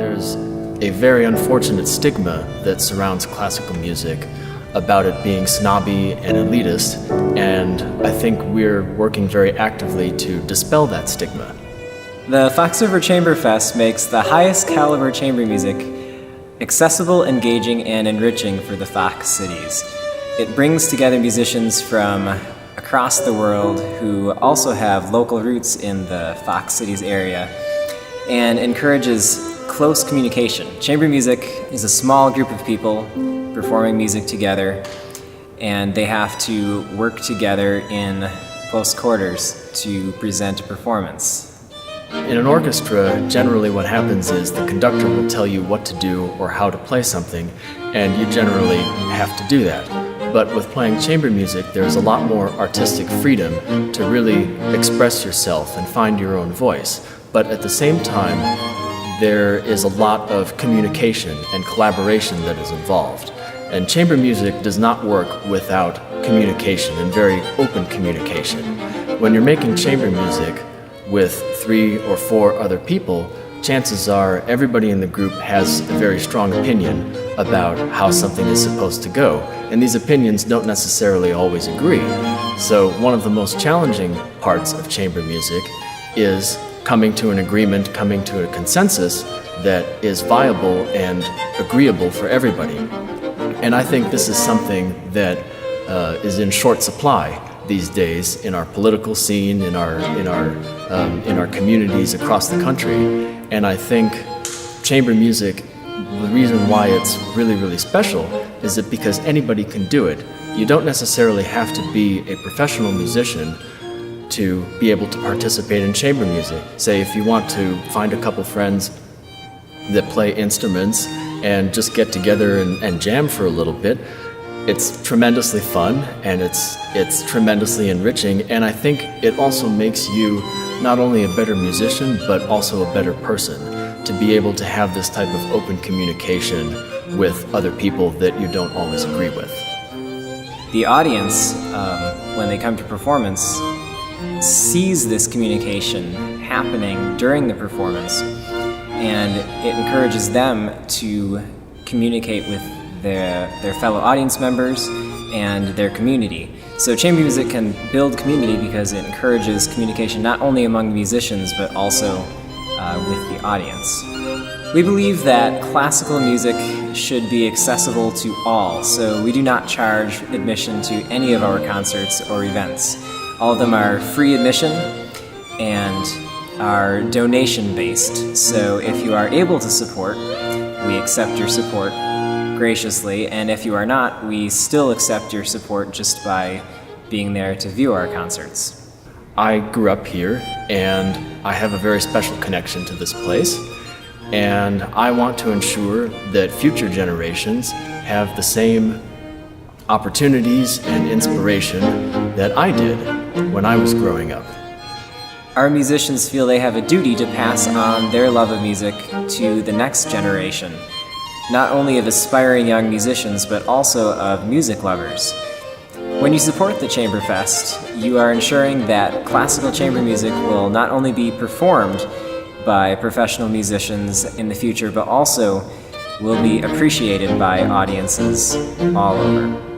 There's a very unfortunate stigma that surrounds classical music about it being snobby and elitist, and I think we're working very actively to dispel that stigma. The Fox River Chamber Fest makes the highest caliber chamber music accessible, engaging, and enriching for the Fox cities. It brings together musicians from across the world who also have local roots in the Fox cities area and encourages close communication. Chamber music is a small group of people performing music together, and they have to work together in close quarters to present a performance. In an orchestra, generally what happens is the conductor will tell you what to do or how to play something, and you generally have to do that. But with playing chamber music, there's a lot more artistic freedom to really express yourself and find your own voice. But at the same time, there is a lot of communication and collaboration that is involved. And chamber music does not work without communication and very open communication. When you're making chamber music with 3 or 4 other people, chances are everybody in the group has a very strong opinion about how something is supposed to go, and these opinions don't necessarily always agree. So one of the most challenging parts of chamber music is coming to an agreement, coming to a consensus that is viable and agreeable for everybody. And I think this is something that is in short supply these days in our political scene, in our communities across the country. And I think chamber music, the reason why it's really, really special is that because anybody can do it. You don't necessarily have to be a professional musician to be able to participate in chamber music. Say if you want to find a couple friends that play instruments and just get together and jam for a little bit, it's tremendously fun and it's tremendously enriching, and I think it also makes you not only a better musician but also a better person to be able to have this type of open communication with other people that you don't always agree with. The audience, when they come to performance, sees this communication happening during the performance, and it encourages them to communicate with their fellow audience members and their community. So chamber music can build community because it encourages communication not only among the musicians but also with the audience. We believe that classical music should be accessible to all, so we do not charge admission to any of our concerts or events. All of them are free admission and are donation-based, so if you are able to support, we accept your support graciously, and if you are not, we still accept your support just by being there to view our concerts. I grew up here, and I have a very special connection to this place, and I want to ensure that future generations have the same opportunities and inspiration that I did when I was growing up. Our musicians feel they have a duty to pass on their love of music to the next generation, not only of aspiring young musicians, but also of music lovers. When you support the Chamber Fest, you are ensuring that classical chamber music will not only be performed by professional musicians in the future, but also will be appreciated by audiences all over.